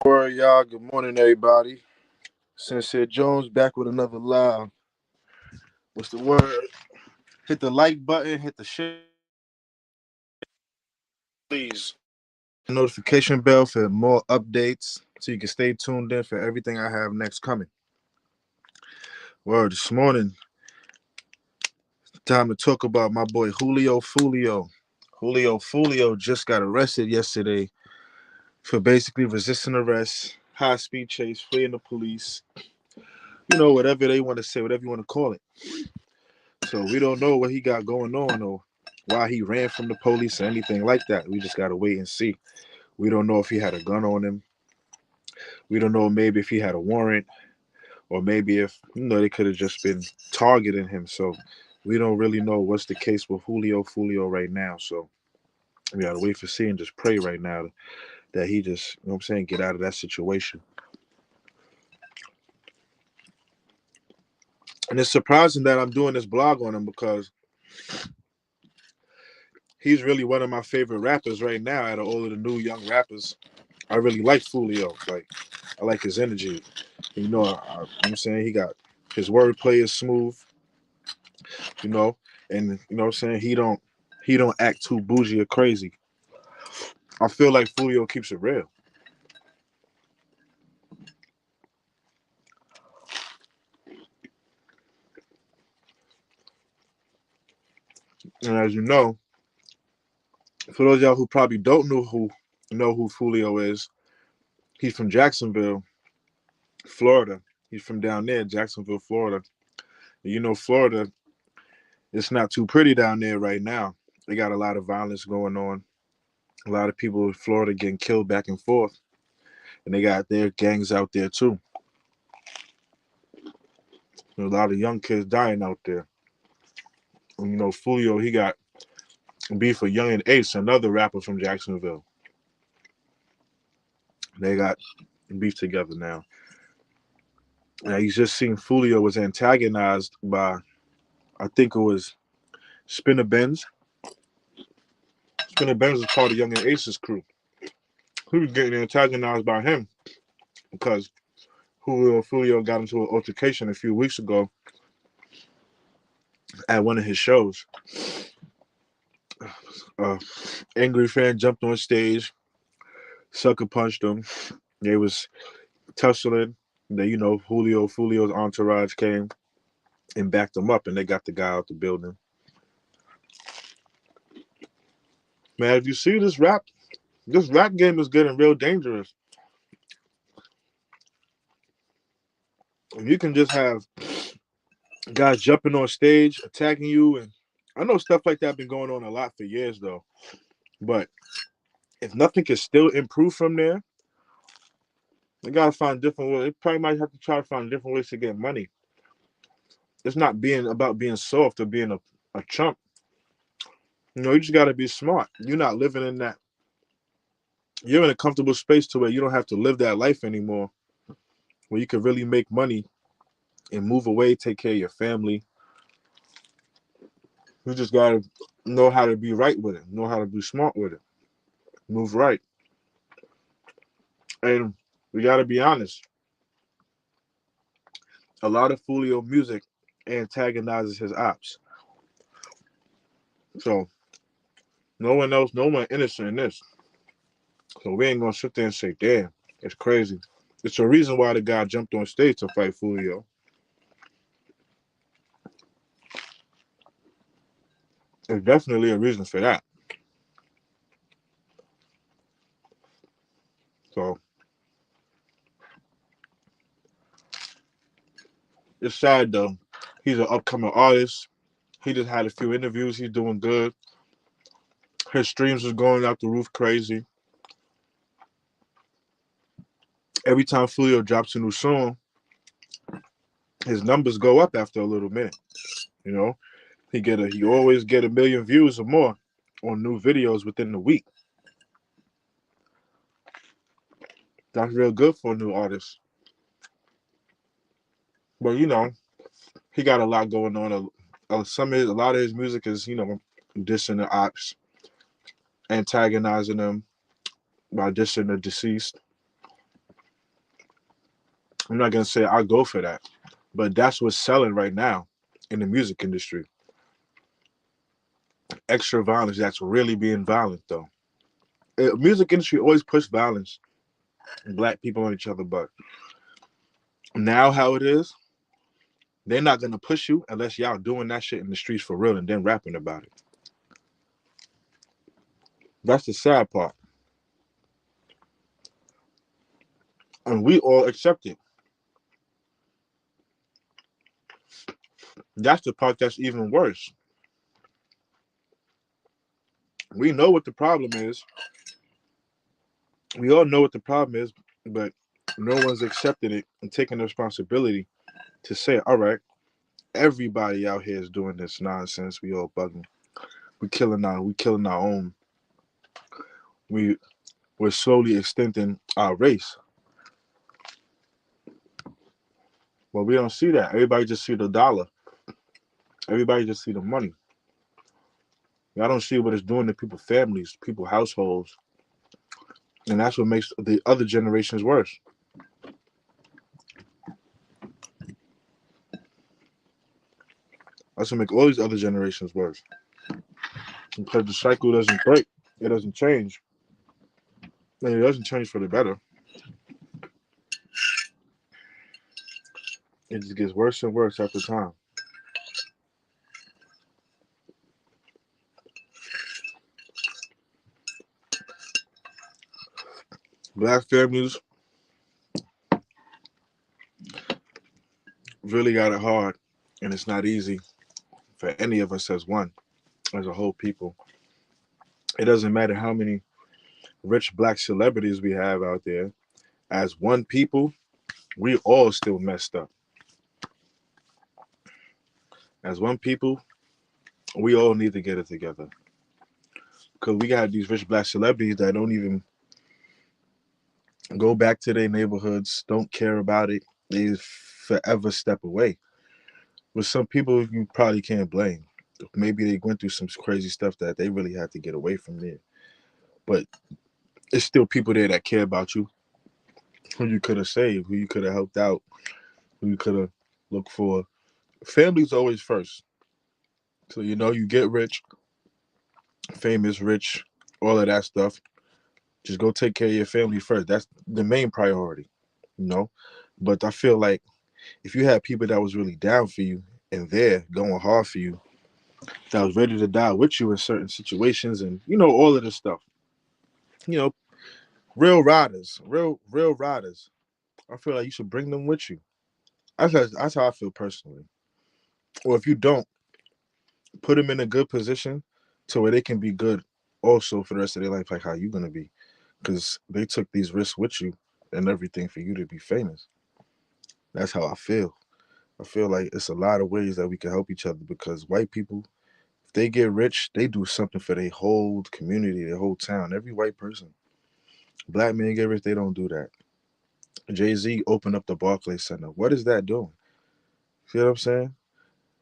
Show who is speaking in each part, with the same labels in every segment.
Speaker 1: Word, y'all. Good morning, everybody. Sincere Jones back with another live. What's the word? Hit the like button, hit the share, please. Notification bell for more updates so you can stay tuned in for everything I have next coming. Word, this morning, time to talk about my boy Julio Foolio. Julio Foolio just got arrested yesterday for basically resisting arrest, high speed chase, fleeing the police, whatever they want to say, whatever you want to call it. So we don't know what he got going on or why he ran from the police or anything like that. We just gotta wait and see. We don't know if he had a gun on him. We don't know maybe if he had a warrant or maybe if they could have just been targeting him. So we don't really know what's the case with Julio Fulio right now. So we gotta wait for see and just pray right now that he just, what I'm saying, get out of that situation. And it's surprising that I'm doing this blog on him because he's really one of my favorite rappers right now out of all of the new young rappers. I really like Foolio. Like, I like his energy. I'm saying he got his wordplay is smooth, you know, and what I'm saying he don't act too bougie or crazy. I feel like Foolio keeps it real. And as you for those of y'all who probably don't know who Foolio is, he's from Jacksonville, Florida. He's from down there, Jacksonville, Florida. And Florida, it's not too pretty down there right now. They got a lot of violence going on. A lot of people in Florida getting killed back and forth. And they got their gangs out there too. There's a lot of young kids dying out there. And, Foolio, he got beef with Young and Ace, another rapper from Jacksonville. They got beef together now. And you just seen Foolio was antagonized by, I think it was Spinner Benz. Spinner Benz is part of Young and Ace's crew. He was getting antagonized by him because Julio Foolio got into an altercation a few weeks ago at one of his shows. Angry fan jumped on stage, sucker punched him. They was tussling. Then Julio Fulio's entourage came and backed him up, and they got the guy out the building. Man, if you see this rap game is getting real dangerous. You can just have guys jumping on stage, attacking you, and I know stuff like that been going on a lot for years though. But if nothing can still improve from there, they gotta find different ways. They probably might have to try to find different ways to get money. It's not being about being soft or being a chump. You just gotta be smart. You're not living in that. You're in a comfortable space to where you don't have to live that life anymore. Where you can really make money and move away, take care of your family. You just gotta know how to be right with it, know how to be smart with it, move right. And we gotta be honest. A lot of Foolio music antagonizes his ops. So no one innocent in this. So we ain't gonna sit there and say, damn, it's crazy. It's a reason why the guy jumped on stage to fight Foolio. There's definitely a reason for that. So it's sad though. He's an upcoming artist. He just had a few interviews. He's doing good. His streams was going out the roof crazy. Every time Foolio drops a new song, his numbers go up after a little minute. You know, he always get 1 million views or more on new videos within the week. That's real good for a new artist. But he got a lot going on. A lot of his music is dissing the ops, antagonizing them by dissing the deceased. I'm not gonna say I go for that, but that's what's selling right now in the music industry. Extra violence that's really being violent though. Music industry always push violence and black people on each other, but now how it is, they're not gonna push you unless y'all doing that shit in the streets for real and then rapping about it. That's the sad part, and we all accept it. That's the part that's even worse. We know what the problem is. We all know what the problem is, but no one's accepting it and taking the responsibility to say, all right, everybody out here is doing this nonsense. We all bugging. We killing our own. We we're slowly extending our race. But we don't see that. Everybody just see the dollar. Everybody just see the money. Y'all don't see what it's doing to people's families, people's households. And that's what makes the other generations worse. That's what make all these other generations worse. Because the cycle doesn't break. It doesn't change. And it doesn't change for the better. It just gets worse and worse after time. Black families really got it hard. And it's not easy for any of us as one, as a whole people. It doesn't matter how many rich black celebrities we have out there. As one people, we all still messed up. As one people, we all need to get it together. Because we got these rich black celebrities that don't even go back to their neighborhoods, don't care about it. They forever step away. With some people, you probably can't blame. Maybe they went through some crazy stuff that they really had to get away from there. But it's still people there that care about you, who you could have saved, who you could have helped out, who you could have looked for. Family's always first. So, you get rich, famous, rich, all of that stuff. Just go take care of your family first. That's the main priority, you know? But I feel like if you had people that was really down for you and there going hard for you, that was ready to die with you in certain situations and, all of this stuff, you know, real riders, real riders. I feel like you should bring them with you. That's how I feel personally. Or if you don't, put them in a good position to where they can be good also for the rest of their life, like how you gonna be. Because they took these risks with you and everything for you to be famous. That's how I feel. I feel like it's a lot of ways that we can help each other because white people, if they get rich, they do something for their whole community, their whole town, every white person. Black men get rich, they don't do that. Jay-Z opened up the Barclays Center. What is that doing? See what I'm saying?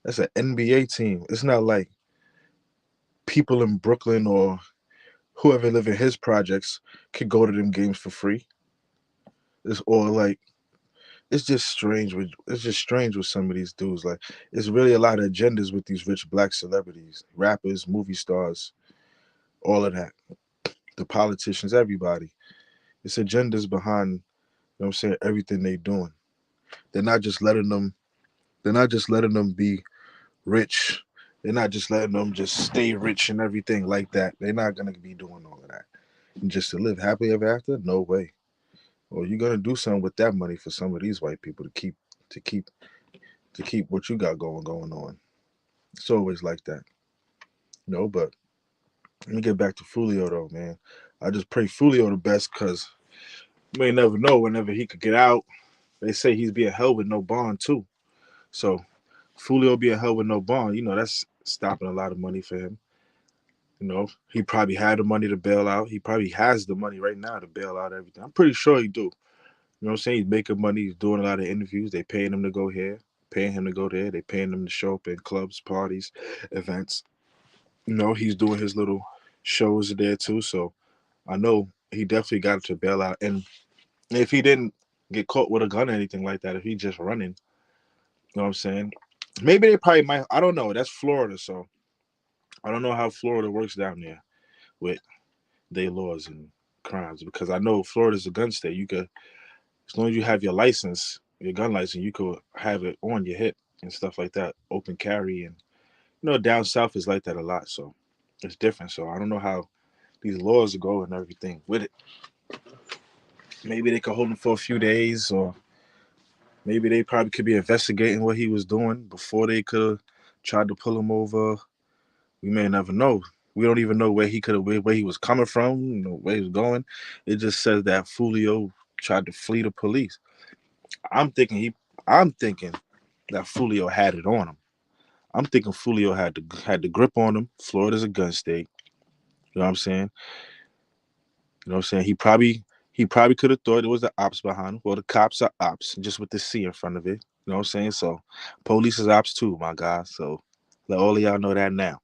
Speaker 1: That's an NBA team. It's not like people in Brooklyn or whoever live in his projects could go to them games for free. It's all like it's just strange with some of these dudes. Like it's really a lot of agendas with these rich black celebrities, rappers, movie stars, all of that. The politicians, everybody. It's agendas behind, what I'm saying, everything they doing. They're not just letting them they're not just letting them be rich. They're not just letting them just stay rich and everything like that. They're not gonna be doing all of that. And just to live happily ever after? No way. Or you're gonna do something with that money for some of these white people to keep to keep what you got going on. It's always like that. But let me get back to Foolio though, man. I just pray Foolio the best because you may never know whenever he could get out. They say he's being held with no bond too. So Foolio being held with no bond, that's stopping a lot of money for him. He probably had the money to bail out. He probably has the money right now to bail out everything. I'm pretty sure he do. You know what I'm saying? He's making money. He's doing a lot of interviews. They paying him to go here, paying him to go there. They paying him to show up in clubs, parties, events. He's doing his little shows there too. So I know he definitely got to bail out. And if he didn't, get caught with a gun or anything like that if he just running. You know what I'm saying? Maybe they probably might. I don't know. That's Florida, so I don't know how Florida works down there with their laws and crimes because I know Florida's a gun state. You could, as long as you have your license, your gun license, you could have it on your hip and stuff like that, open carry, and down south is like that a lot. So it's different. So I don't know how these laws go and everything with it. Maybe they could hold him for a few days, or maybe they probably could be investigating what he was doing before they could have tried to pull him over. We may never know. We don't even know where he could have where he was coming from, where he was going. It just says that Foolio tried to flee the police. I'm thinking he. I'm thinking that Foolio had it on him. I'm thinking Foolio had the grip on him. Florida's a gun state. You know what I'm saying? You know what I'm saying? He probably could have thought it was the ops behind him. Well, the cops are ops, just with the C in front of it. You know what I'm saying? So police is ops too, my guy. So let all of y'all know that now.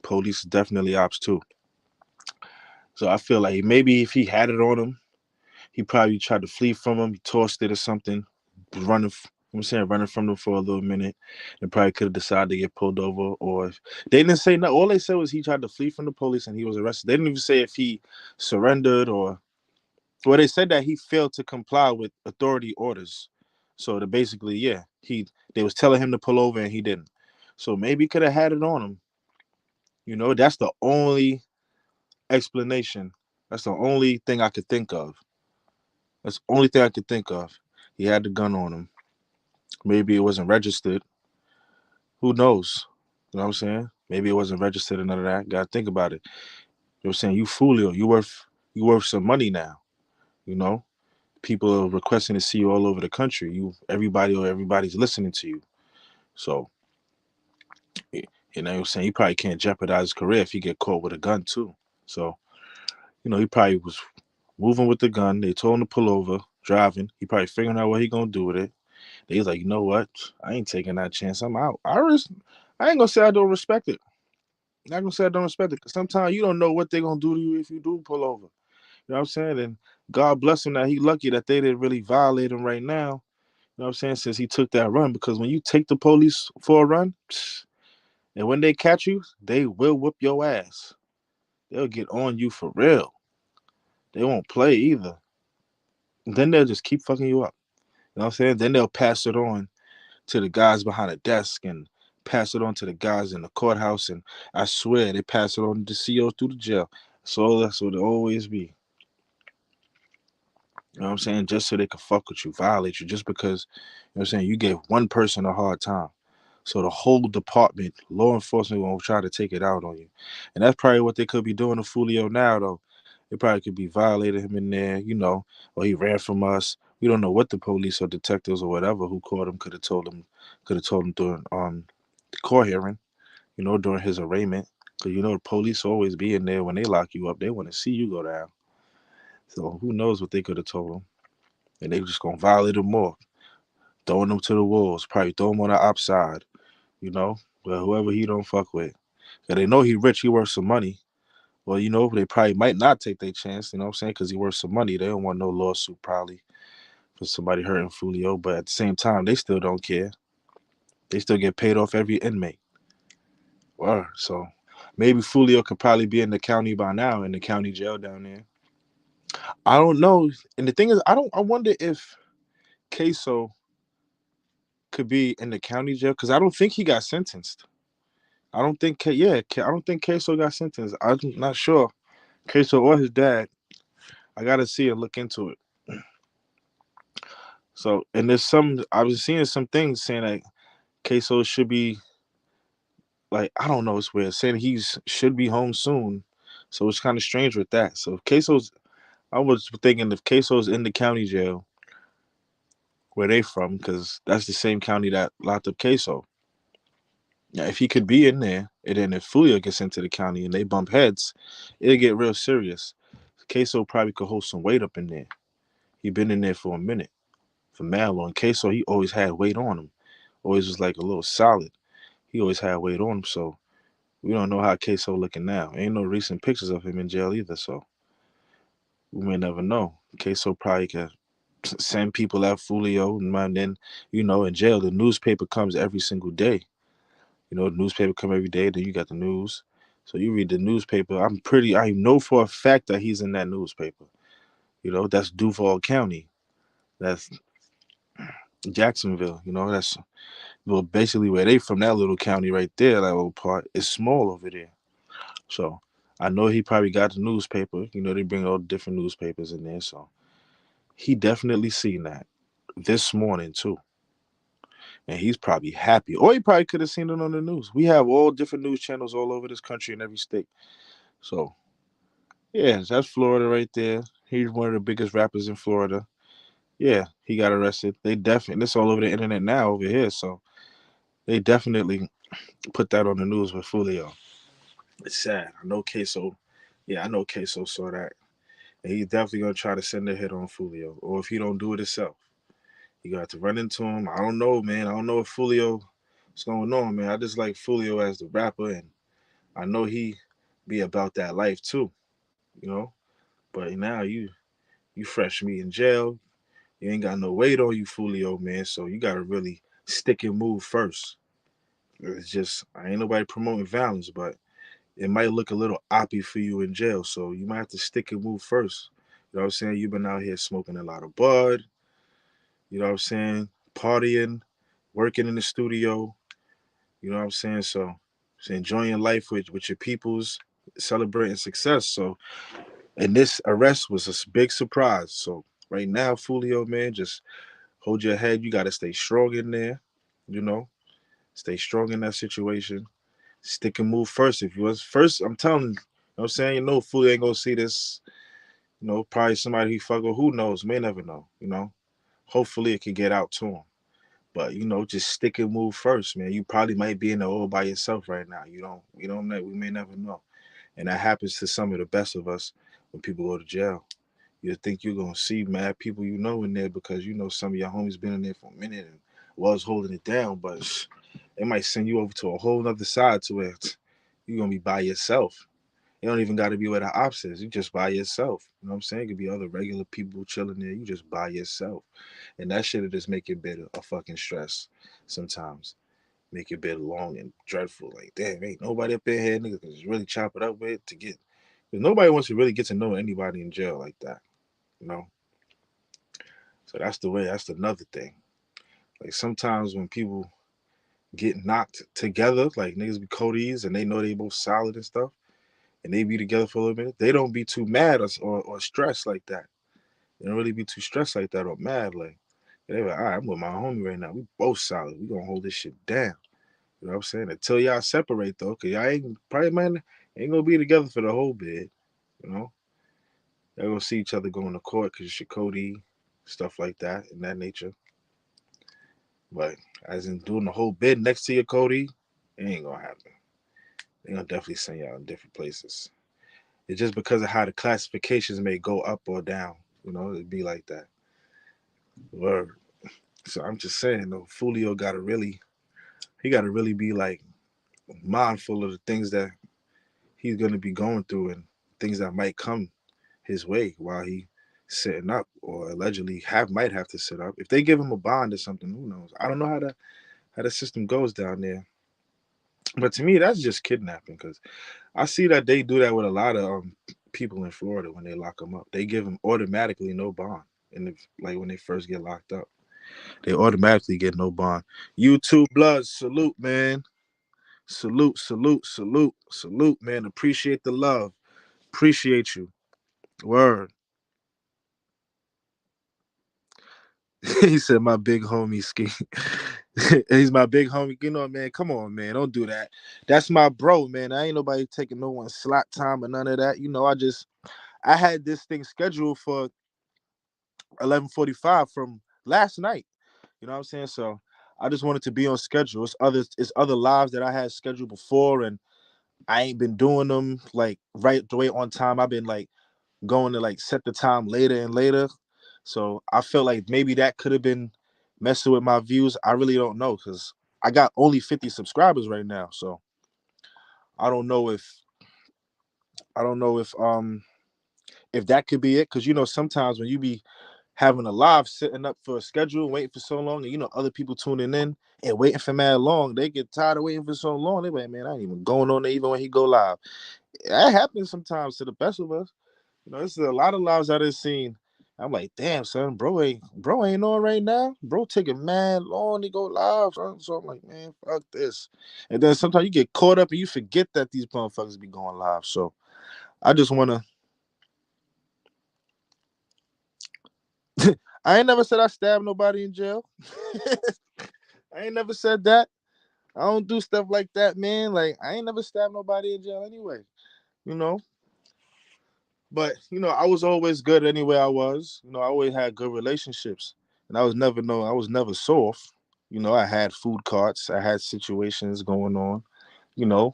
Speaker 1: Police is definitely ops too. So I feel like maybe if he had it on him, he probably tried to flee from him. He tossed it or something. Was running. I'm saying running from them for a little minute, and probably could have decided to get pulled over. Or if, they didn't say no. All they said was he tried to flee from the police and he was arrested. They didn't even say if he surrendered or. Well, they said that he failed to comply with authority orders. So that basically, yeah, they was telling him to pull over and he didn't. So maybe he could have had it on him. That's the only explanation. That's the only thing I could think of. That's the only thing I could think of. He had the gun on him. Maybe it wasn't registered. Who knows? You know what I'm saying? Maybe it wasn't registered and none of that. Gotta think about it. You know what I'm saying? You Foolio, you worth some money now. You know? People are requesting to see you all over the country. Everybody's listening to you. So you know what I'm saying? He probably can't jeopardize his career if he get caught with a gun too. So, he probably was moving with the gun. They told him to pull over, driving. He probably figuring out what he gonna do with it. They was like, you know what? I ain't taking that chance. I'm out. I ain't gonna say I don't respect it. I'm not gonna say I don't respect it because sometimes you don't know what they're gonna do to you if you do pull over. You know what I'm saying? And God bless him that he lucky that they didn't really violate him right now. You know what I'm saying? Since he took that run, because when you take the police for a run, and when they catch you, they will whoop your ass. They'll get on you for real. They won't play either. Then they'll just keep fucking you up. You know what I'm saying? Then they'll pass it on to the guys behind the desk and pass it on to the guys in the courthouse. And I swear they pass it on to the CO through the jail. So that's what it always be. You know what I'm saying? Just so they can fuck with you, violate you, just because, what I'm saying, you gave one person a hard time. So the whole department, law enforcement, will try to take it out on you. And that's probably what they could be doing to Fulio now, though. They probably could be violating him in there, or he ran from us. We don't know what the police or detectives or whatever who caught him could have told him during the court hearing, during his arraignment. Because the police always be in there when they lock you up. They want to see you go down. So who knows what they could have told him. And they just gonna violate him more, throwing him to the wolves, probably throw him on the outside, well, whoever he don't fuck with. Cause they know he rich, he worth some money. Well, they probably might not take their chance, you know what I'm saying? Because he worth some money. They don't want no lawsuit probably for somebody hurting Fulio. But at the same time, they still don't care. They still get paid off every inmate. Wow. So maybe Fulio could probably be in the county by now, in the county jail down there. I don't know. And the thing is, I wonder if Queso could be in the county jail because I don't think he got sentenced. I don't think, I don't think Queso got sentenced. I'm not sure. Queso or his dad. I gotta see and look into it. So, and I was seeing some things saying that Queso should be like, I don't know, it's weird, saying he's should be home soon. So it's kind of strange with that. So if I was thinking if Queso's in the county jail where they from, because that's the same county that locked up Queso. Now, if he could be in there, and then if Fulia gets into the county and they bump heads, it'll get real serious. Queso probably could hold some weight up in there. He been in there for a minute. For Malo and Queso, he always had weight on him. Always was like a little solid. He always had weight on him, so we don't know how Queso looking now. Ain't no recent pictures of him in jail either, so We may never know. Queso probably can send people at Foolio, and then in jail the newspaper comes every single day. The newspaper come every day. Then you got the news, so you read the newspaper. I know for a fact that he's in that newspaper. That's Duval County. That's Jacksonville. That's well basically where they from, that little county right there. That little part is small over there. So I know he probably got the newspaper. They bring all the different newspapers in there. So he definitely seen that this morning too. And he's probably happy. Or he probably could have seen it on the news. We have all different news channels all over this country in every state. So yeah, that's Florida right there. He's one of the biggest rappers in Florida. Yeah, he got arrested. They definitely, it's all over the internet now over here. So they definitely put that on the news with Foolio. It's sad. I know Queso. Yeah, I know Queso saw that. And he's definitely gonna try to send a hit on Foolio. Or if he don't do it himself, you got to run into him. I don't know, man. I don't know if Foolio what's going on, man. I just like Foolio as the rapper, and I know he be about that life too, you know. But now you fresh me in jail. You ain't got no weight on you, Foolio, man. So you gotta really stick and move first. It's just I ain't nobody promoting violence, but it might look a little oppy for you in jail. So you might have to stick and move first. You know what I'm saying? You've been out here smoking a lot of bud, you know what I'm saying? Partying, working in the studio, you know what I'm saying? So enjoying life with your peoples, celebrating success. So and this arrest was a big surprise. So right now, Fulio, man, just hold your head. You gotta stay strong in there, you know. Stay strong in that situation. Stick and move first. If you was first, I'm telling you, know what I'm saying? Fulio ain't gonna see this. Probably somebody he fuck with, who knows, may never know, Hopefully it can get out to him. But just stick and move first, man. You probably might be in the oil by yourself right now. We may never know. And that happens to some of the best of us when people go to jail. You think you're gonna see mad people in there because some of your homies been in there for a minute and was holding it down, but they might send you over to a whole other side to where you're gonna be by yourself. You don't even gotta be where the ops is. You just by yourself. You know what I'm saying? It could be other regular people chilling there. You just by yourself. And that shit'll just make it bitter, a fucking stress sometimes. Make it bit long and dreadful. Like, damn, ain't nobody up in here, niggas can just really chop it up with to get. Because nobody wants to really get to know anybody in jail like that, you know? So that's the way, that's another thing. Like, sometimes when people get knocked together, like niggas be Cody's and they know they both solid and stuff, and they be together for a little minute, they don't be too mad or stressed like that. They don't really be too stressed like that or mad. Like, they be like, all right, I'm with my homie right now. We both solid. We gonna hold this shit down. You know what I'm saying? Until y'all separate though, cause y'all ain't probably man ain't gonna be together for the whole bit. You know, y'all gonna see each other going to court because it's your Cody, stuff like that in that nature. But as in doing the whole bid next to your Cody, it ain't gonna happen. They gonna definitely send y'all in different places. It's just because of how the classifications may go up or down. It'd be like that. Word. So I'm just saying though, Fulio gotta really be like mindful of the things that he's gonna be going through and things that might come his way while he sitting up or allegedly might have to sit up. If they give him a bond or something, who knows? I don't know how the system goes down there. But to me, that's just kidnapping because I see that they do that with a lot of people in Florida when they lock them up. They give them automatically no bond, and like when they first get locked up, they automatically get no bond. YouTube Bloods, salute, man. Salute, salute, salute, salute, man. Appreciate the love. Appreciate you. Word. He said my big homie ski. He's my big homie. Man, come on, man. Don't do that. That's my bro, man. I ain't nobody taking no one slot time or none of that. I had this thing scheduled for 11:45 from last night. You know what I'm saying? So I just wanted to be on schedule. It's other lives that I had scheduled before, and I ain't been doing them like right the way on time. I've been like going to like set the time later and later. So I felt like maybe that could have been messing with my views. I really don't know because I got only 50 subscribers right now. So I don't know if if that could be it, because sometimes when you be having a live sitting up for a schedule, waiting for so long, and other people tuning in and waiting for mad long, they get tired of waiting for so long. They like, man, I ain't even going on there even when he go live. That happens sometimes to the best of us. This is a lot of lives I done seen. I'm like, damn, son, bro ain't on right now. Bro taking mad long to go live. So I'm like, man, fuck this. And then sometimes you get caught up and you forget that these motherfuckers be going live. So I just wanna I ain't never said I stabbed nobody in jail. I ain't never said that. I don't do stuff like that, man. Like I ain't never stabbed nobody in jail anyway. You know. But I was always good anywhere I was. I always had good relationships, and I was never soft. I had food carts, I had situations going on. You know,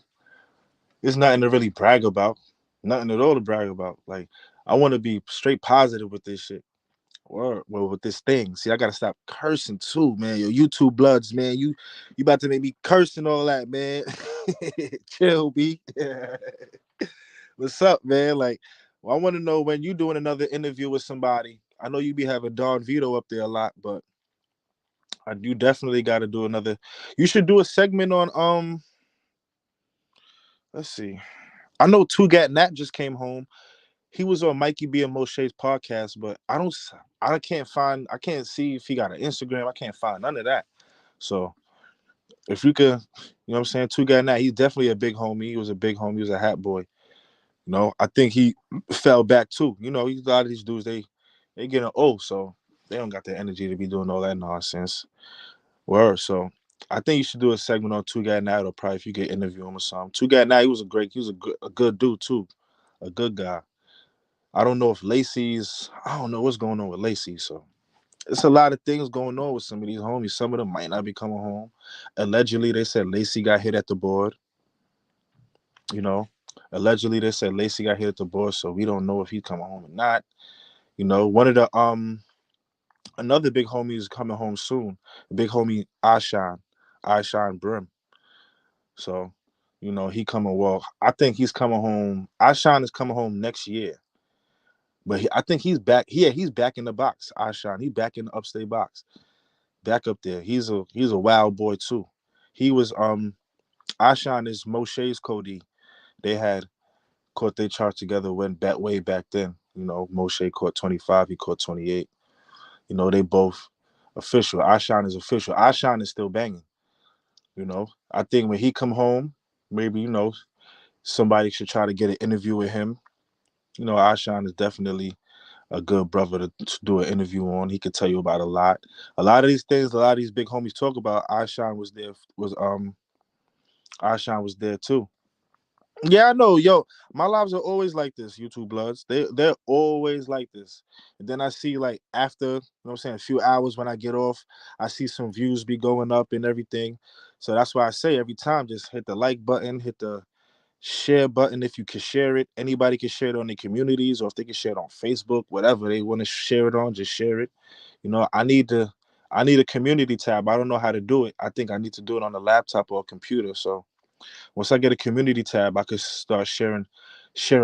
Speaker 1: it's nothing to really brag about, nothing at all to brag about. Like I want to be straight positive with this shit. Or well, with this thing. See, I gotta stop cursing too, man. Yo, YouTube bloods, man. You about to make me curse and all that, man. Chill, B. What's up, man? Like, well, I want to know when you doing another interview with somebody. I know you be having Don Vito up there a lot, but I do definitely got to do another. You should do a segment on Let's see. I know Two Gat Nat just came home. He was on Mikey B and Moshe's podcast, but I can't see if he got an Instagram. I can't find none of that. So if you could, what I'm saying, Two Gat Nat, he's definitely a big homie. He was a big homie. He was a hat boy. I think he fell back too. A lot of these dudes they getting old, so they don't got the energy to be doing all that nonsense. Word. So I think you should do a segment on Two Guy Night, or probably if you get interview him or something. Two Guy Night, he was a good dude too, a good guy. I don't know if I don't know what's going on with Lacey. So it's a lot of things going on with some of these homies. Some of them might not be coming home. Allegedly, they said Lacey got hit at the board. You know, allegedly they said Lacey got hit at the board, so we don't know if he's coming home or not. One of the another big homie is coming home soon. Big homie Ashan Brim. So, he coming. Well, I think he's coming home. Ashan is coming home next year, but I think he's back. Yeah, he's back in the box. Ashan, he back in the upstate box, back up there. He's a wild boy too. He was Ashan is Moshe's Cody. They had caught their charge together when way back then. Moshe caught 25, he caught 28. They both official. Ashan is official. Ashan is still banging. I think when he come home, maybe somebody should try to get an interview with him. Ashan is definitely a good brother to do an interview on. He could tell you about a lot. A lot of these things, a lot of these big homies talk about. Ashan was there too. Yeah, I know. Yo, my lives are always like this, YouTube bloods. They're always like this. And then I see like after, what I'm saying, a few hours when I get off, I see some views be going up and everything. So that's why I say every time just hit the like button, hit the share button if you can share it. Anybody can share it on their communities, or if they can share it on Facebook, whatever they want to share it on, just share it. I need a community tab. I don't know how to do it. I think I need to do it on a laptop or a computer. So once I get a community tab, I could start sharing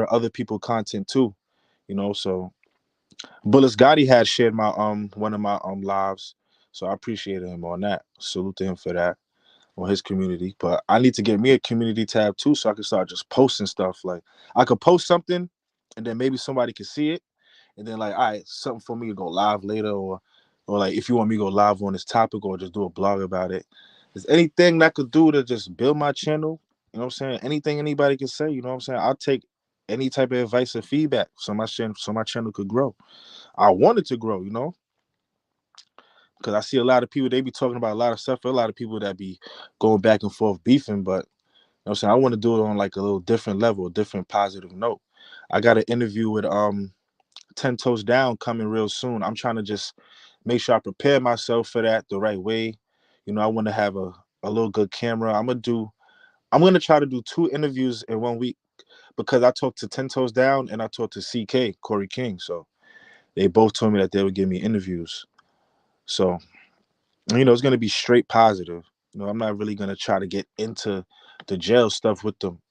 Speaker 1: other people content too. So Bullis Gotti had shared my one of my lives. So I appreciated him on that. Salute to him for that on his community. But I need to get me a community tab too, so I can start just posting stuff. Like I could post something and then maybe somebody could see it. And then like, all right, something for me to go live later, or like if you want me to go live on this topic or just do a blog about it. Is anything that I could do to just build my channel? You know what I'm saying? Anything anybody can say, you know what I'm saying? I'll take any type of advice or feedback so my channel could grow. I want it to grow, because I see a lot of people, they be talking about a lot of stuff. A lot of people that be going back and forth beefing, but I'm saying I want to do it on like a little different level, a different positive note. I got an interview with 10 Toes Down coming real soon. I'm trying to just make sure I prepare myself for that the right way. I want to have a little good camera. I'm gonna try to do 2 interviews in 1 week, because I talked to 10 Toes Down and I talked to CK, Corey King. So they both told me that they would give me interviews. So, it's gonna be straight positive. I'm not really gonna try to get into the jail stuff with them,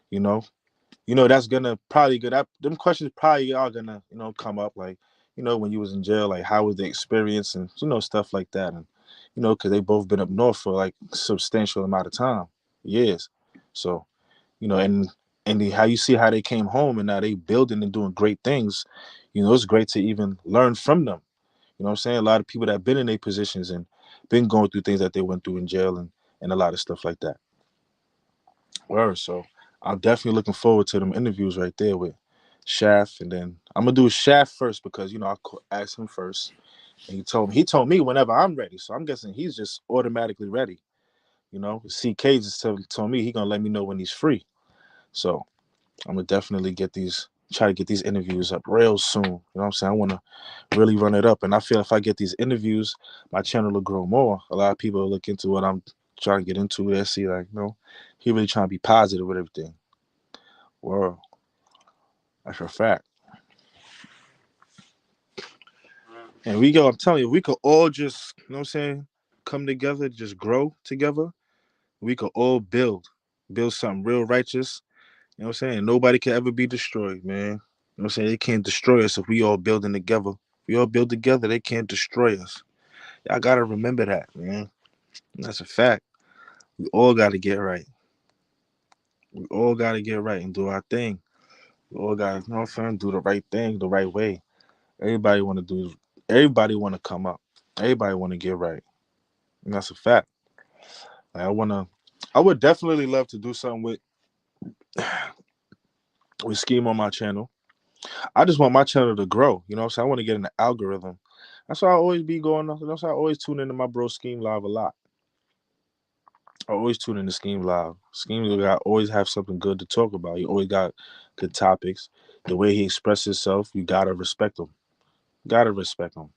Speaker 1: you know. That's gonna probably good. Them questions probably are gonna come up, like when you was in jail, like how was the experience and stuff like that, and because they both been up north for like substantial amount of time, years. So how you see how they came home and now they building and doing great things. It's great to even learn from them. You know what I'm saying? A lot of people that been in their positions and been going through things that they went through in jail and a lot of stuff like that. Word. So I'm definitely looking forward to them interviews right there with Shaft, and then I'm gonna do Shaft first because asked him first, and he told me whenever I'm ready. So I'm guessing he's just automatically ready. CK just told me he gonna let me know when he's free. So I'm gonna definitely try to get these interviews up real soon. You know what I'm saying? I want to really run it up, and I feel if I get these interviews, my channel will grow more. A lot of people will look into what I'm trying to get into. They see like, he really trying to be positive with everything. World, that's a fact. And I'm telling you, we could all just, you know what I'm saying, come together, just grow together. We could all build something real righteous. You know what I'm saying? Nobody can ever be destroyed, man. You know what I'm saying? They can't destroy us if we all building together. If we all build together, they can't destroy us. Y'all gotta remember that, man. That's a fact. We all gotta get right. We all gotta get right and do our thing. We all gotta, do the right thing the right way. Everybody wanna do everybody wanna come up. Everybody wanna get right. And that's a fact. Like I would definitely love to do something with Scheme on my channel. I just want my channel to grow. You know what I'm saying? I want to get in the algorithm. That's why I always be going on. That's why I always tune into my bro Scheme Live a lot. I always tune into Scheme Live. Scheme got always have something good to talk about. He always got good topics. The way he expresses himself, you gotta respect him. Gotta respect him.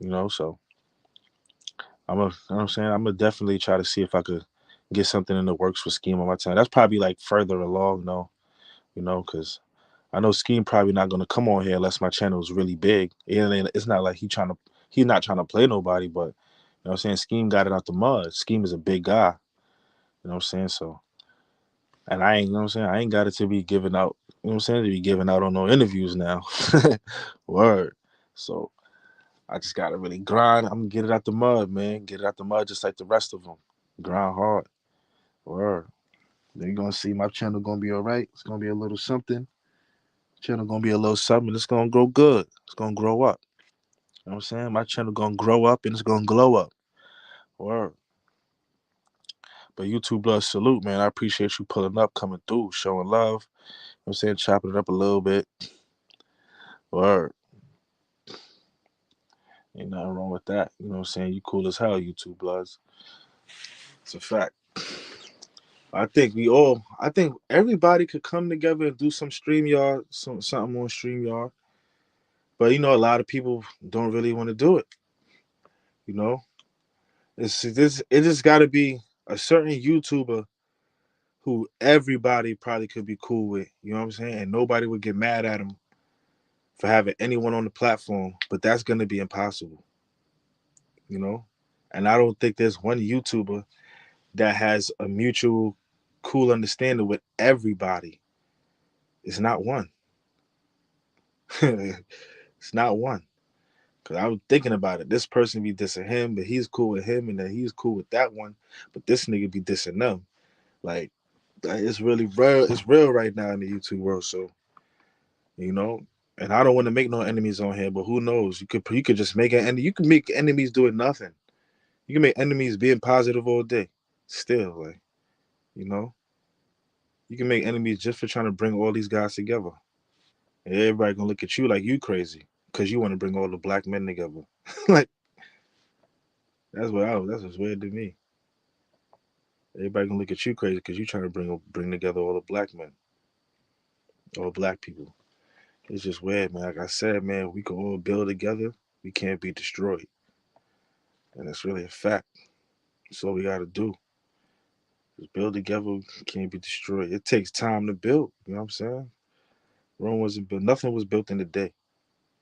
Speaker 1: So you know what I'm saying? I'm gonna definitely try to see if I could get something in the works for Scheme on my channel. That's probably like further along, though. Because I know Scheme probably not gonna come on here unless my channel is really big. It's not like he's not trying to play nobody, but what I'm saying, Scheme got it out the mud. Scheme is a big guy. You know what I'm saying? So and I ain't you know what I'm saying, I ain't got it to be giving out, what I'm saying, to be giving out on no interviews now. Word. So I just gotta really grind. I'm gonna get it out the mud, man. Get it out the mud just like the rest of them. Grind hard. Word. Then you're gonna see my channel gonna be all right. It's gonna be a little something. Channel gonna be a little something. It's gonna grow good. It's gonna grow up. You know what I'm saying? My channel gonna grow up and it's gonna glow up. Word. But YouTube blood salute, man. I appreciate you pulling up, coming through, showing love. You know what I'm saying? Chopping it up a little bit. Word. Ain't nothing wrong with that. You know what I'm saying? You cool as hell, YouTube bloods. It's a fact. I think everybody could come together and do some StreamYard, something on StreamYard. But a lot of people don't really want to do it. You know, it just got to be a certain YouTuber who everybody probably could be cool with. You know what I'm saying? And nobody would get mad at him for having anyone on the platform. But that's gonna be impossible. You know, and I don't think there's one YouTuber that has a mutual cool understanding with everybody. It's not one. It's not one. Cause I was thinking about it. This person be dissing him, but he's cool with him, and then he's cool with that one. But this nigga be dissing them. Like it's really real. It's real right now in the YouTube world. So you know, and I don't want to make no enemies on here. But who knows? You could just make an enemy. You can make enemies doing nothing. You can make enemies being positive all day. Still, like you know, you can make enemies just for trying to bring all these guys together. And everybody gonna look at you like you crazy because you want to bring all the black men together. Like that's what's weird to me. Everybody gonna look at you crazy because you trying to bring together all the black men, all black people. It's just weird, man. Like I said, man, we can all build together. We can't be destroyed, and it's really a fact. That's all we got to do. Just build together. We can't be destroyed. It takes time to build. You know what I'm saying? Rome wasn't built. Nothing was built in a day.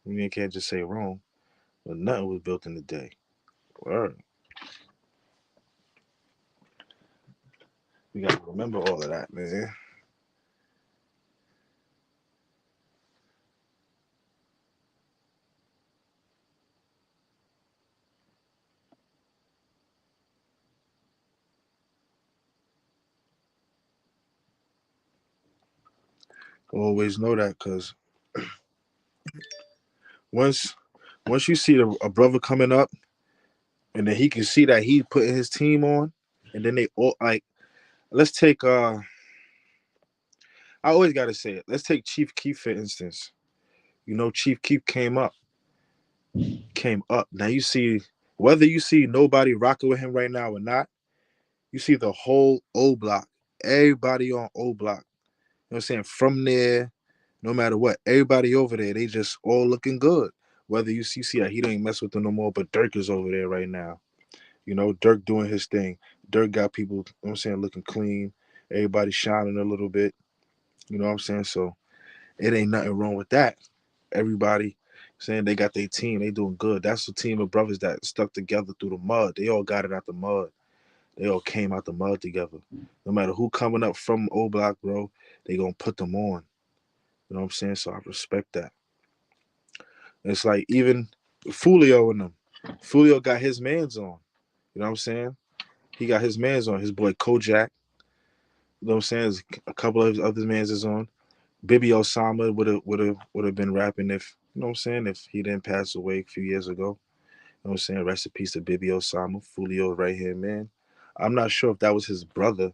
Speaker 1: You can't just say Rome, but nothing was built in a day. Word. We got to remember all of that, man. Always know that, cause once once you see a brother coming up, and then he can see that he putting his team on, and then they all like, let's take I always gotta say it. Let's take Chief Keef for instance. You know, Chief Keef came up. Now you see whether you see nobody rocking with him right now or not, you see the whole O block, everybody on O block. You know what I'm saying? From there, no matter what, everybody over there, they just all looking good. Whether you see that he don't mess with them no more, but Dirk is over there right now. You know, Dirk doing his thing. Dirk got people, you know what I'm saying, looking clean. Everybody shining a little bit. You know what I'm saying? So it ain't nothing wrong with that. Everybody saying they got their team, they doing good. That's a team of brothers that stuck together through the mud. They all got it out the mud. They all came out the mud together. No matter who coming up from O Block, bro, they gonna put them on. You know what I'm saying? So I respect that. It's like even Foolio and them. Foolio got his mans on. You know what I'm saying? He got his mans on. His boy Kojak. You know what I'm saying? A couple of his other mans is on. Bibi Osama would have been rapping if you know what I'm saying if he didn't pass away a few years ago. You know what I'm saying? Rest in peace to Bibi Osama, Foolio right here, man. I'm not sure if that was his brother.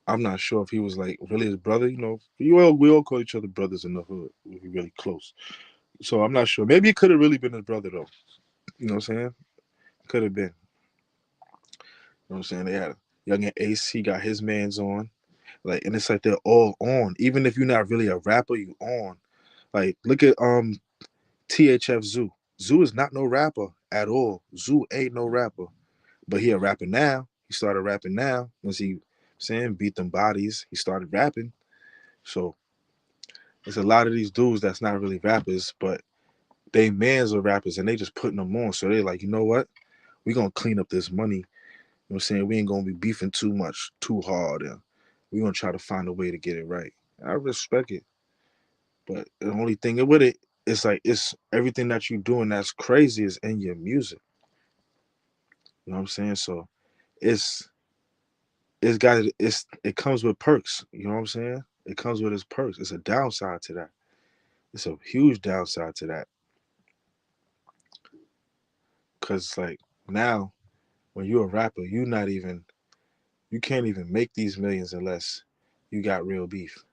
Speaker 1: I'm not sure if he was like really his brother. You know, we all call each other brothers in the hood. We really close. So I'm not sure. Maybe it could have really been his brother though. You know what I'm saying? Could have been. You know what I'm saying? They had Young and Ace. He got his man's on. Like, and it's like they're all on. Even if you're not really a rapper, you on. Like, look at THF Zoo. Zoo is not no rapper at all. Zoo ain't no rapper, but he a rapper now. He started rapping now. Once he saying beat them bodies, he started rapping. So there's a lot of these dudes that's not really rappers, but they mans are rappers, and they just putting them on. So they like, you know what? We gonna clean up this money. You know what I'm saying? We ain't gonna be beefing too much, too hard, and we gonna try to find a way to get it right. I respect it, but the only thing with it, it's like it's everything that you doing that's crazy is in your music. You know what I'm saying? So it's it comes with perks. You know what I'm saying? It comes with its perks. It's a downside to that. It's a huge downside to that because it's like now when you're a rapper, you can't even make these millions unless you got real beef.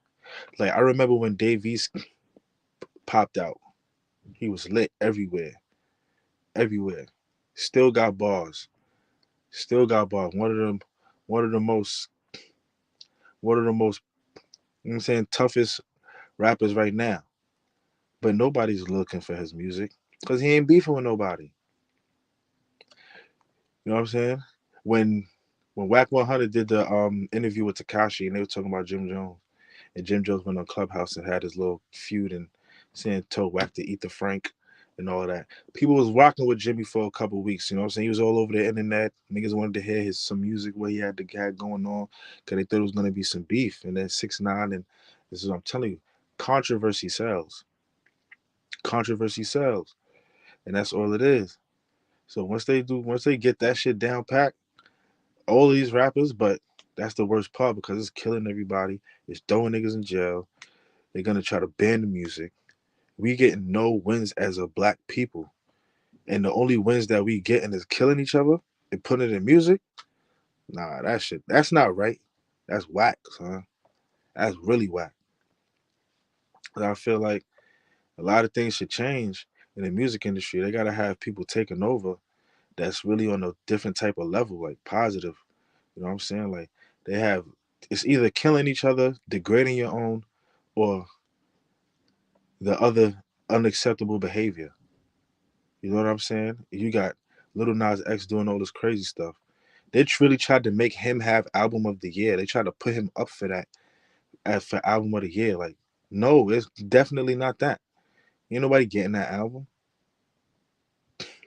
Speaker 1: Like I remember when Dave East popped out, he was lit everywhere, everywhere. Still got bars, still got bars. One of the most, one of the most, you know what I'm saying, toughest rappers right now. But nobody's looking for his music because he ain't beefing with nobody. You know what I'm saying? When when Whack 100 did the interview with Takashi and they were talking about Jim Jones, and Jim Jones went on Clubhouse and had his little feud and saying told Whack to eat the Frank and all that. People was rocking with Jimmy for a couple of weeks. You know what I'm saying? He was all over the internet. Niggas wanted to hear his some music what he had going on because they thought it was gonna be some beef. And then 6ix9ine and this is what I'm telling you, controversy sells. Controversy sells, and that's all it is. So once they get that shit down packed, all of these rappers, but that's the worst part because it's killing everybody. It's throwing niggas in jail. They're gonna try to ban the music. We getting no wins as a black people, and the only wins that we getting is killing each other and putting it in music. Nah, that shit. That's not right. That's whack, son. That's really whack. And I feel like a lot of things should change in the music industry. They gotta have people taking over that's really on a different type of level, like positive. You know what I'm saying? Like they have it's either killing each other, degrading your own, or the other unacceptable behavior. You know what I'm saying? You got Little Nas X doing all this crazy stuff. They really tried to make him have album of the year. They tried to put him up for that as for album of the year. Like, no, it's definitely not that. Ain't nobody getting that album.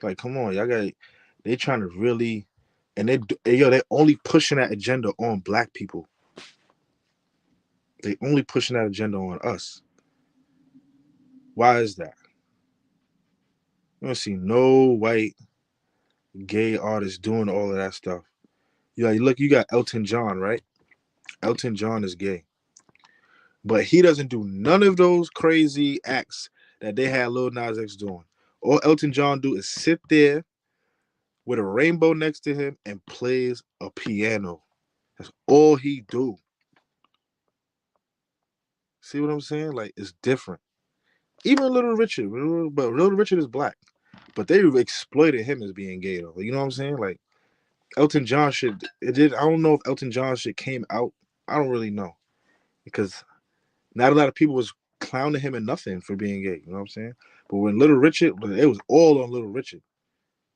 Speaker 1: Like, come on, y'all got. They trying to really, and they're only pushing that agenda on black people. They only pushing that agenda on us. Why is that? You don't see no white gay artists doing all of that stuff. You look, you got Elton John, right? Elton John is gay. But he doesn't do none of those crazy acts that they had Lil Nas X doing. All Elton John do is sit there with a rainbow next to him and plays a piano. That's all he do. See what I'm saying? Like it's different. Even Little Richard, but Little Richard is black. But they exploited him as being gay though. You know what I'm saying? Like Elton John shit. It did. I don't know if Elton John shit came out. I don't really know because not a lot of people was clowning him and nothing for being gay. You know what I'm saying? But when Little Richard, it was all on Little Richard.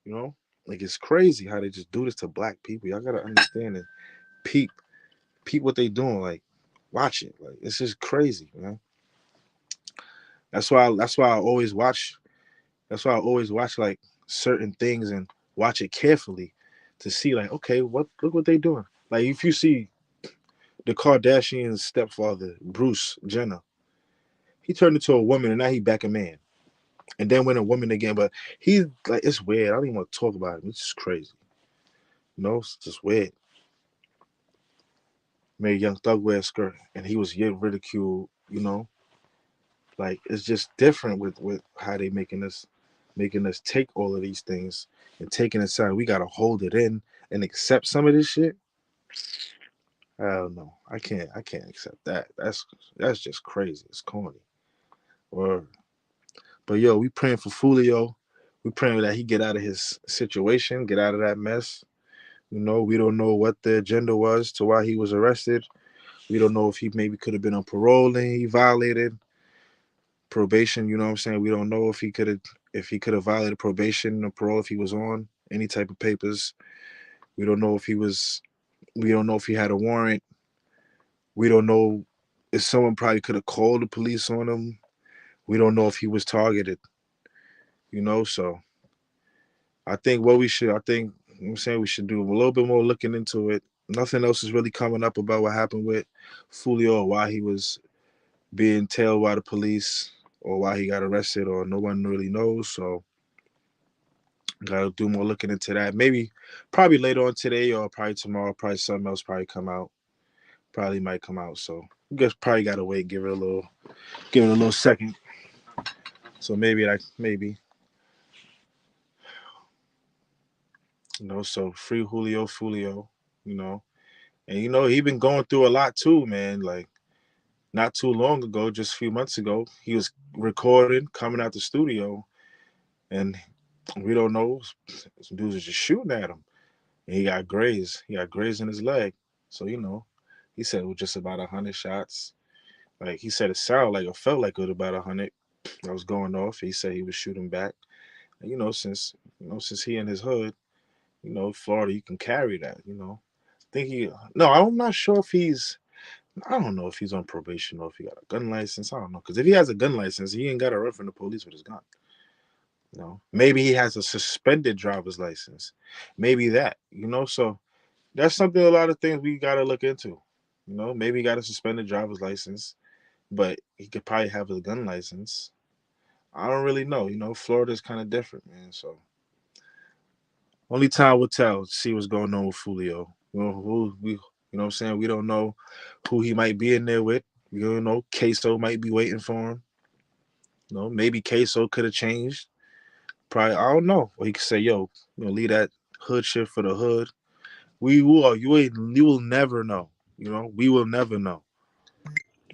Speaker 1: You know, like it's crazy how they just do this to black people. Y'all gotta understand and peep, peep what they doing. Like, watch it. Like it's just crazy, man. That's why I always watch. That's why I always watch like certain things and watch it carefully to see like, okay, what look what they doing. Like if you see the Kardashians' stepfather, Bruce Jenner, he turned into a woman and now he back a man. And then went a woman again. But he's like it's weird. I don't even want to talk about it. It's just crazy. You know, it's just weird. Made Young Thug wear a skirt and he was yet ridiculed, you know. Like it's just different with how they making us take all of these things and taking it aside. We gotta hold it in and accept some of this shit. I don't know. I can't accept that. That's just crazy. It's corny. Or but yo, we praying for Foolio. We praying that he get out of his situation, get out of that mess. You know, we don't know what the agenda was to why he was arrested. We don't know if he maybe could have been on parole and he violated probation. You know what I'm saying? We don't know if he could have violated probation or parole if he was on any type of papers. We don't know if he was. We don't know if he had a warrant. We don't know if someone probably could have called the police on him. We don't know if he was targeted. You know, so I think what we should. I think I'm saying we should do a little bit more looking into it. Nothing else is really coming up about what happened with Fulio or why he was being tailed by the police or why he got arrested or no one really knows. So gotta do more looking into that. Maybe probably later on today or probably tomorrow, probably something else probably come out. Probably might come out. So I guess probably gotta wait, give it a little second. So maybe maybe. So free Julio Fulio, you know. And he been going through a lot too, man. Like not too long ago, just a few months ago, he was recording, coming out the studio, and we don't know. Some dudes are just shooting at him. And he got grazed. He got grazed in his leg. So, he said it was just about 100 shots. Like he said it sounded like it felt like it was about 100 that was going off. He said he was shooting back. And, since he in his hood, Florida, you can carry that, I think no, I'm not sure if I don't know if he's on probation or if he got a gun license. I don't know. Because if he has a gun license, he ain't got to run from the police with his gun. Maybe he has a suspended driver's license. Maybe that, so that's something a lot of things we got to look into. Maybe he got a suspended driver's license, but he could probably have a gun license. I don't really know. Florida's kind of different, man. So only time will tell. See what's going on with Fulio. What I'm saying? We don't know who he might be in there with. You don't know. Queso might be waiting for him. Maybe Queso could have changed. Probably, I don't know. Or he could say, "Yo, leave that hood shit for the hood." We will. You will never know. We will never know.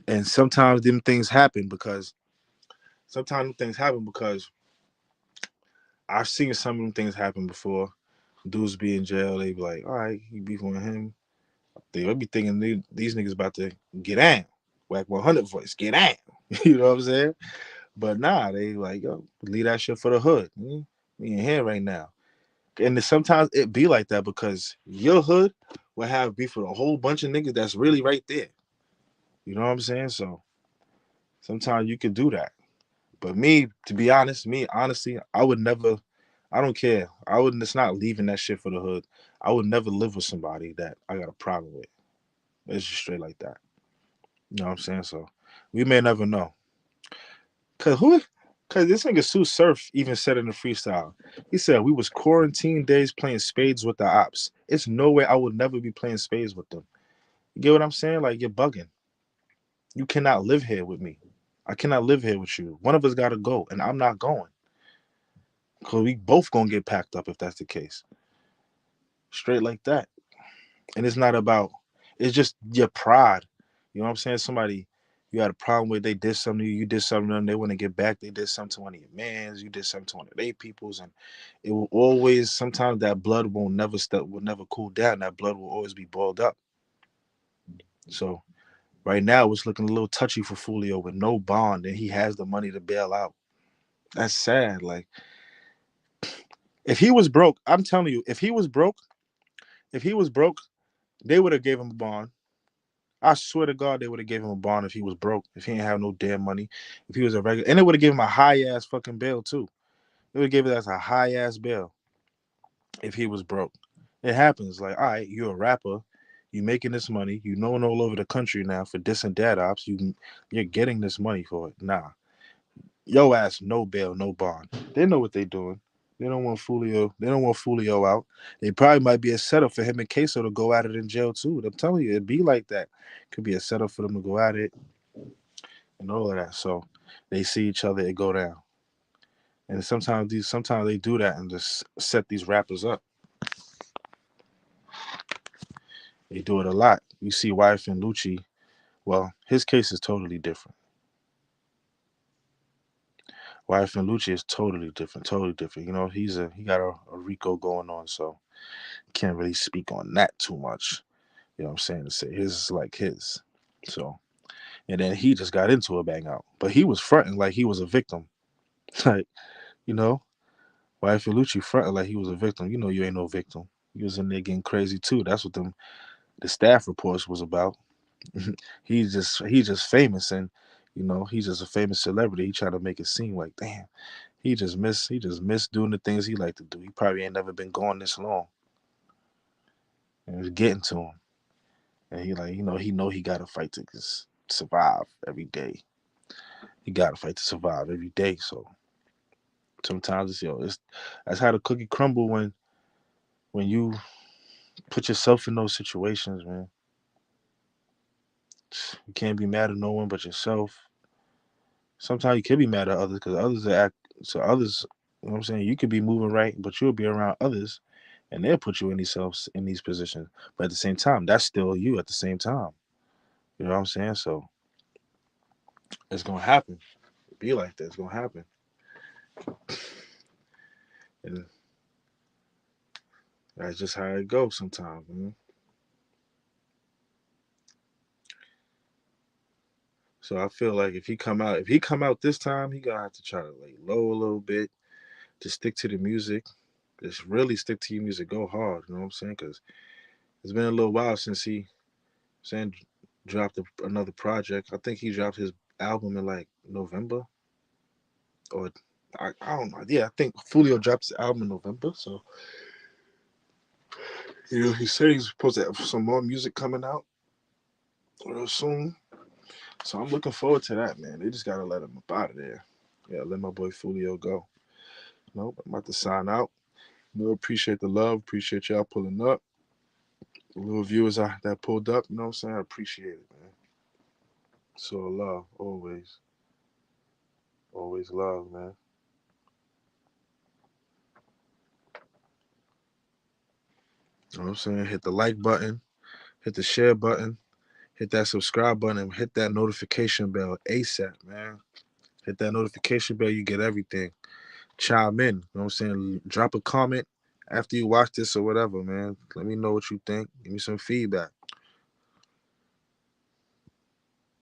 Speaker 1: And sometimes them things happen because I've seen some of them things happen before. Dudes be in jail. They be like, "All right, you beefing with him." They be thinking these niggas about to get out. Whack 100 voice, get out. You know what I'm saying? But nah, they like, yo, leave that shit for the hood. We in here right now. And sometimes it be like that because your hood will have beef with a whole bunch of niggas that's really right there. You know what I'm saying? So sometimes you can do that. But me, to be honest, honestly, I would never. I don't care. I wouldn't. It's not leaving that shit for the hood. I would never live with somebody that I got a problem with. It's just straight like that. You know what I'm saying? So we may never know. Cause who? Cause this nigga Sue Surf even said in the freestyle. He said we was quarantine days playing spades with the ops. It's no way I would never be playing spades with them. You get what I'm saying? Like you're bugging. You cannot live here with me. I cannot live here with you. One of us got to go, and I'm not going. Because we both going to get packed up if that's the case. Straight like that. And it's not about, it's just your pride. You know what I'm saying? Somebody you had a problem with, they did something to you, you did something to them, they want to get back, they did something to one of your mans, you did something to one of their peoples, and it will always, sometimes that blood will never cool down. That blood will always be boiled up. So right now it's looking a little touchy for Foolio with no bond, and he has the money to bail out. That's sad. Like, if he was broke, I'm telling you, if he was broke, they would have gave him a bond. I swear to God, they would have gave him a bond if he was broke, if he didn't have no damn money, if he was a regular, and they would have given him a high ass fucking bail too. They would have given us a high ass bail if he was broke. It happens. Like, all right, you're a rapper, you making this money, you known all over the country now for dissing dad ops. You're getting this money for it. Nah, yo ass, no bail, no bond. They know what they doing. They don't want Foolio. They don't want Foolio out. They probably might be a setup for him and Queso to go at it in jail too. I'm telling you, it'd be like that. Could be a setup for them to go at it and all of that. So they see each other, it go down. And sometimes they do that and just set these rappers up. They do it a lot. You see Wife and Lucci. Well, his case is totally different. Wife and Lucci is totally different, totally different. You know, he got a Rico going on, so can't really speak on that too much. You know what I'm saying? To say his is like his. So, and then he just got into a bang out. But he was fronting like he was a victim. Like, you know, Wife and Lucci fronting like he was a victim. You know you ain't no victim. He was in there getting crazy too. That's what the staff reports was about. He's just famous, and you know, he's just a famous celebrity. He tried to make it seem like, damn, he just missed doing the things he liked to do. He probably ain't never been gone this long. And it was getting to him. And he like, he gotta fight to just survive every day. He gotta fight to survive every day. So sometimes it's that's how the cookie crumble when you put yourself in those situations, man. You can't be mad at no one but yourself. Sometimes you can be mad at others because others act so others, you know what I'm saying? You could be moving right, but you'll be around others and they'll put you in these positions. But at the same time, that's still you at the same time. You know what I'm saying? So it's gonna happen. Be like that. It's gonna happen. And that's just how it goes sometimes, man. So I feel like if he come out this time, he gonna have to try to lay low a little bit, to stick to the music, just really stick to your music, go hard. You know what I'm saying? Because it's been a little while since he saying dropped another project. I think he dropped his album in like November, or I don't know. Yeah, I think Foolio dropped his album in November. So he said he's supposed to have some more music coming out real soon. So I'm looking forward to that, man. They just gotta let him up out of there. Yeah, let my boy Foolio go. Nope, I'm about to sign out. Appreciate the love. Appreciate y'all pulling up. The little viewers that pulled up, you know what I'm saying? I appreciate it, man. So love, always. Always love, man. You know what I'm saying? Hit the like button, hit the share button, hit that subscribe button, and hit that notification bell ASAP, man. Hit that notification bell, you get everything. Chime in, you know what I'm saying? Drop a comment after you watch this or whatever, man. Let me know what you think. Give me some feedback.